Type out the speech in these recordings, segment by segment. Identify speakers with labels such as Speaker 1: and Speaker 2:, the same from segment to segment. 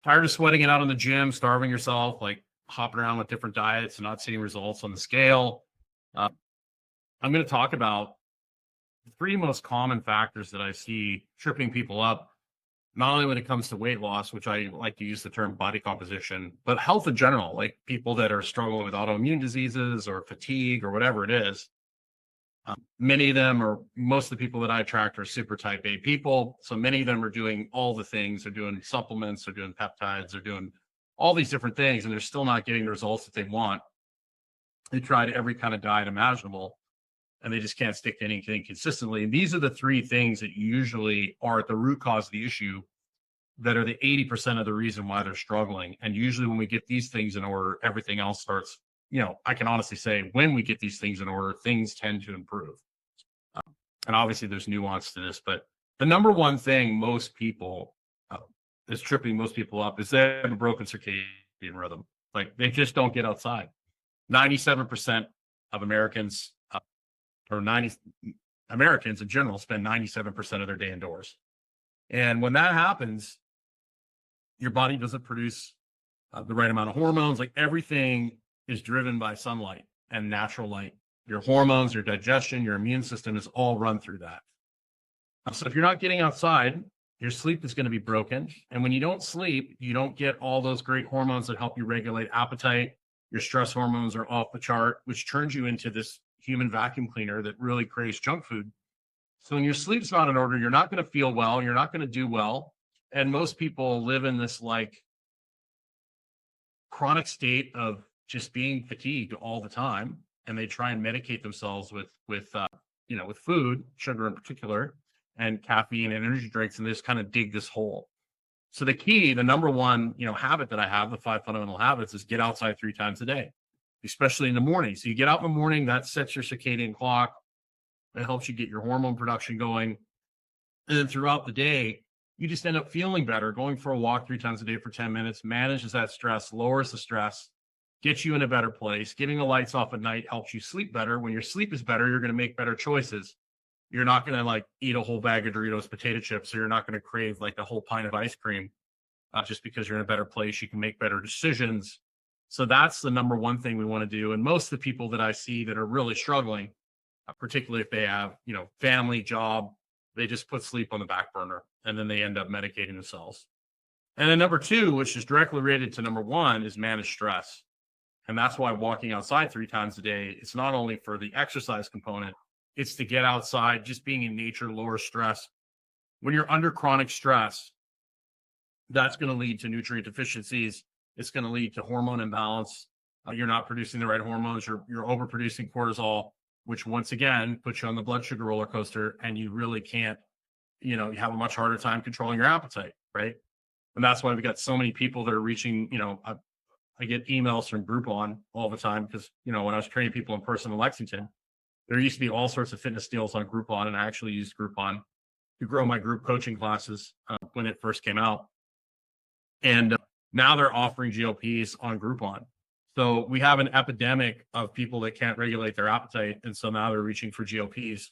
Speaker 1: Tired of sweating it out in the gym, starving yourself, like hopping around with different diets and not seeing results on the scale? Uh, I'm going to talk about the three most common factors that I see tripping people up, not only when it comes to weight loss, which I like to use the term body composition, but health in general, like people that are struggling with autoimmune diseases or fatigue or whatever it is. Many of them, or most of the people that I attract, are super type A people. So many of them are doing all the things. They're doing supplements, they're doing peptides, they're doing all these different things, and they're still not getting the results that they want. They tried every kind of diet imaginable, and they just can't stick to anything consistently. And these are the three things that usually are at the root cause of the issue, that are the 80% of the reason why they're struggling. And usually when we get these things in order, everything else starts, I can honestly say when we get these things in order, things tend to improve. And obviously there's nuance to this, but the number one thing most people is tripping most people up is they have a broken circadian rhythm. Like they just don't get outside. 97% of Americans, or 90 Americans in general, spend 97% of their day indoors. And when that happens, your body doesn't produce the right amount of hormones. Like everything is driven by sunlight and natural light. Your hormones, your digestion, your immune system is all run through that. So if you're not getting outside, your sleep is going to be broken. And when you don't sleep, you don't get all those great hormones that help you regulate appetite. Your stress hormones are off the chart, which turns you into this human vacuum cleaner that really craves junk food. So when your sleep's not in order, you're not going to feel well, you're not going to do well. And most people live in this like chronic state of just being fatigued all the time, and they try and medicate themselves with food, sugar in particular, and caffeine and energy drinks, and they just kind of dig this hole. So the number one, habit that I have, the 5 fundamental habits, is get outside 3 times a day, especially in the morning. So you get out in the morning, that sets your circadian clock. It helps you get your hormone production going. And then throughout the day, you just end up feeling better. Going for a walk 3 times a day for 10 minutes manages that stress, lowers the stress, gets you in a better place. Getting the lights off at night helps you sleep better. When your sleep is better, you're going to make better choices. You're not going to like eat a whole bag of Doritos potato chips, or you're not going to crave like a whole pint of ice cream just because you're in a better place. You can make better decisions. So that's the number one thing we want to do. And most of the people that I see that are really struggling, particularly if they have, family, job, they just put sleep on the back burner, and then they end up medicating themselves. And then number two, which is directly related to number one, is manage stress. And that's why walking outside 3 times a day, it's not only for the exercise component, it's to get outside, just being in nature, lower stress. When you're under chronic stress, that's going to lead to nutrient deficiencies. It's going to lead to hormone imbalance. You're not producing the right hormones. You're overproducing cortisol, which once again puts you on the blood sugar roller coaster, and you really can't, you have a much harder time controlling your appetite, right? And that's why we got so many people that are reaching, I get emails from Groupon all the time because, when I was training people in person in Lexington, there used to be all sorts of fitness deals on Groupon, and I actually used Groupon to grow my group coaching classes when it first came out. And now they're offering GLPs on Groupon. So we have an epidemic of people that can't regulate their appetite. And so now they're reaching for GLPs,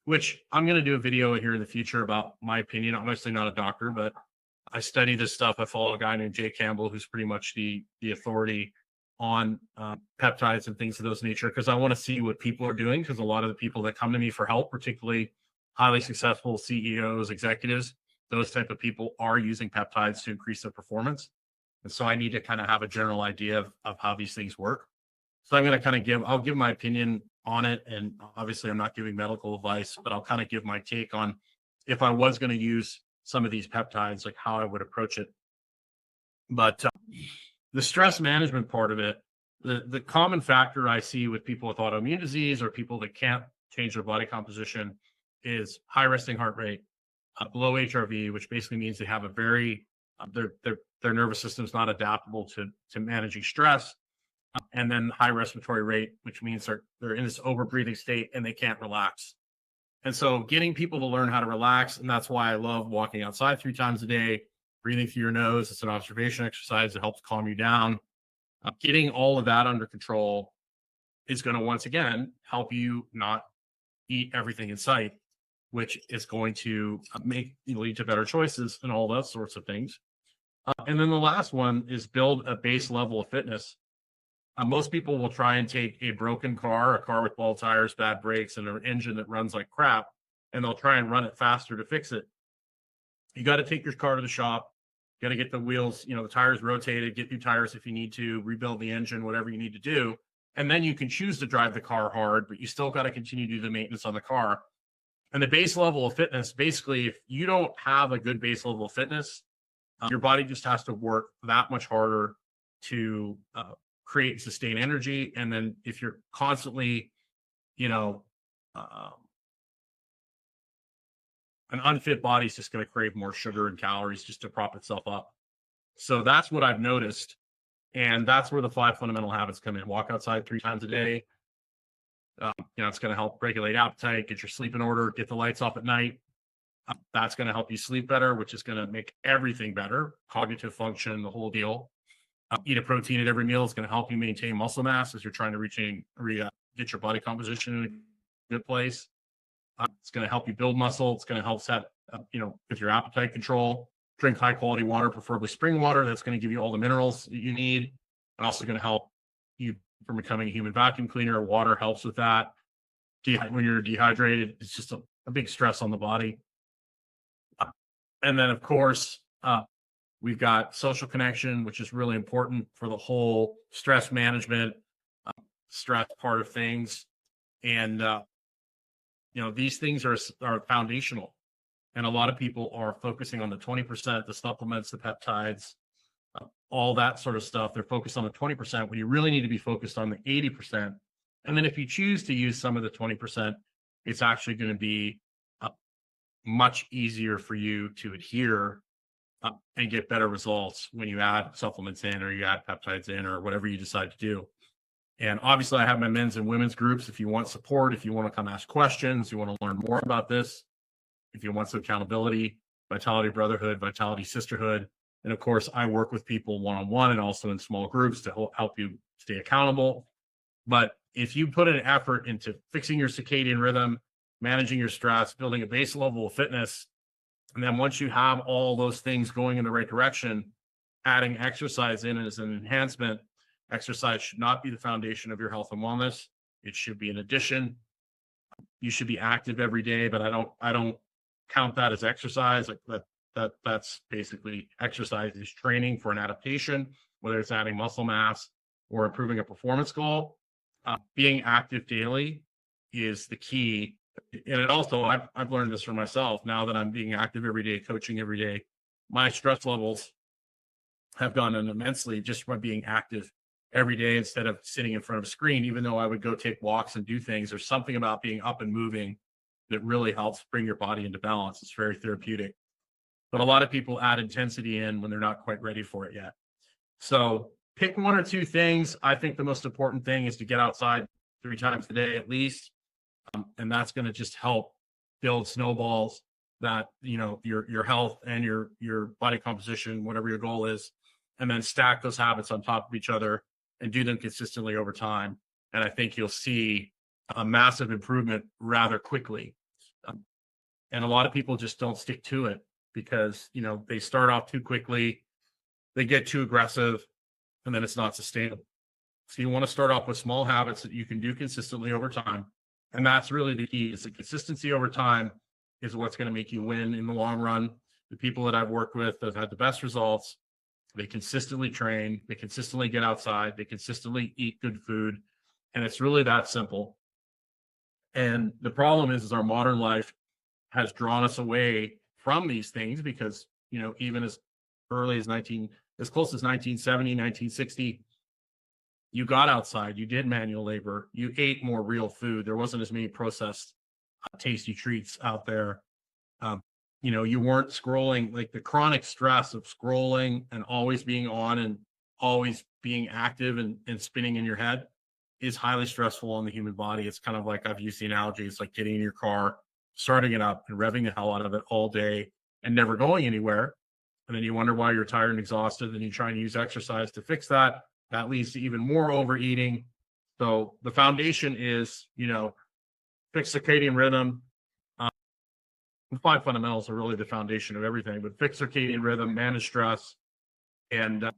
Speaker 1: which I'm going to do a video here in the future about my opinion. I'm obviously not a doctor, but I study this stuff. I follow a guy named Jay Campbell, who's pretty much the authority on peptides and things of those nature, because I want to see what people are doing, because a lot of the people that come to me for help, particularly highly successful CEOs, executives, those type of people are using peptides to increase their performance. And so I need to kind of have a general idea of how these things work. So I'm going to kind of I'll give my opinion on it. And obviously I'm not giving medical advice, but I'll kind of give my take on if I was going to use some of these peptides, like how I would approach it. But the stress management part of it, the common factor I see with people with autoimmune disease or people that can't change their body composition is high resting heart rate, low HRV, which basically means they have a very, their nervous system is not adaptable to managing stress. And then high respiratory rate, which means they're in this overbreathing state and they can't relax. And so getting people to learn how to relax, and that's why I love walking outside 3 times a day, breathing through your nose. It's an observation exercise that helps calm you down. Getting all of that under control is going to, once again, help you not eat everything in sight, which is going to lead to better choices and all those sorts of things. And then the last one is build a base level of fitness. Most people will try and take a broken car, a car with bald tires, bad brakes, and an engine that runs like crap, and they'll try and run it faster to fix it. You got to take your car to the shop, got to get the wheels, the tires rotated, get new tires if you need to, rebuild the engine, whatever you need to do. And then you can choose to drive the car hard, but you still got to continue to do the maintenance on the car. And the base level of fitness, basically, if you don't have a good base level of fitness, your body just has to work that much harder to create and sustain energy. And then if you're constantly, you know, an unfit body is just going to crave more sugar and calories just to prop itself up. So that's what I've noticed. And that's where the 5 fundamental habits come in. Walk outside 3 times a day. It's going to help regulate appetite, get your sleep in order, get the lights off at night. That's going to help you sleep better, which is going to make everything better. Cognitive function, the whole deal. Eat a protein at every meal is going to help you maintain muscle mass as you're trying to get your body composition in a good place. It's going to help you build muscle. It's going to help set, with your appetite control. Drink high quality water, preferably spring water. That's going to give you all the minerals that you need. And also going to help you from becoming a human vacuum cleaner. Water helps with that. When you're dehydrated, it's just a big stress on the body. And then, of course, we've got social connection, which is really important for the whole stress management, stress part of things. And, these things are foundational. And a lot of people are focusing on the 20%, the supplements, the peptides, all that sort of stuff. They're focused on the 20% when you really need to be focused on the 80%. And then if you choose to use some of the 20%, it's actually going to be much easier for you to adhere and get better results when you add supplements in or you add peptides in or whatever you decide to do. And obviously I have my men's and women's groups. If you want support, if you want to come ask questions, you want to learn more about this, if you want some accountability, Vitality Brotherhood, Vitality Sisterhood. And of course, I work with people one-on-one and also in small groups to help you stay accountable. But if you put an effort into fixing your circadian rhythm, managing your stress, building a base level of fitness, and then once you have all those things going in the right direction, adding exercise in as an enhancement. Exercise should not be the foundation of your health and wellness. It should be an addition. You should be active every day, but I don't count that as exercise. Like that's basically exercise is training for an adaptation, whether it's adding muscle mass or improving a performance goal. Being active daily is the key. And it also, I've learned this for myself now that I'm being active every day, coaching every day. My stress levels have gone up immensely just by being active every day instead of sitting in front of a screen. Even though I would go take walks and do things, there's something about being up and moving that really helps bring your body into balance. It's very therapeutic. But a lot of people add intensity in when they're not quite ready for it yet. So pick 1 or 2 things. I think the most important thing is to get outside 3 times a day at least. And that's going to just help build snowballs that, your health and your body composition, whatever your goal is, and then stack those habits on top of each other and do them consistently over time. And I think you'll see a massive improvement rather quickly. And a lot of people just don't stick to it because, they start off too quickly, they get too aggressive, and then it's not sustainable. So you want to start off with small habits that you can do consistently over time. And that's really the key. Is the consistency over time is what's going to make you win in the long run. The people that I've worked with that have had the best results, they consistently train, they consistently get outside, they consistently eat good food. And it's really that simple. And the problem is our modern life has drawn us away from these things because, even as early as as close as 1970, 1960, you got outside, you did manual labor, you ate more real food. There wasn't as many processed, tasty treats out there. You weren't scrolling, like the chronic stress of scrolling and always being on and always being active and spinning in your head is highly stressful on the human body. It's kind of like, I've used the analogy, it's like getting in your car, starting it up and revving the hell out of it all day and never going anywhere. And then you wonder why you're tired and exhausted. And you try and use exercise to fix that. That leads to even more overeating. So the foundation is, fix circadian rhythm. The 5 fundamentals are really the foundation of everything, but fix circadian rhythm, manage stress, and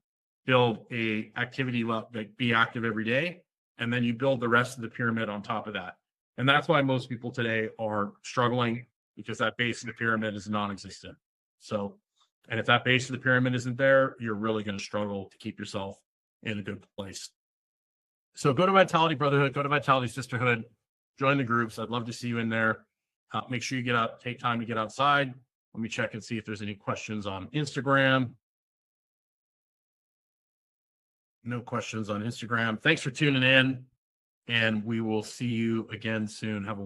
Speaker 1: build a activity level, like be active every day, and then you build the rest of the pyramid on top of that. And that's why most people today are struggling, because that base of the pyramid is non-existent. So, and if that base of the pyramid isn't there, you're really going to struggle to keep yourself in a good place. So go to Vitality Brotherhood, go to Vitality Sisterhood, join the groups. I'd love to see you in there. Make sure you get out, take time to get outside. Let me check and see if there's any questions on Instagram. No questions on Instagram. Thanks for tuning in, and we will see you again soon. Have a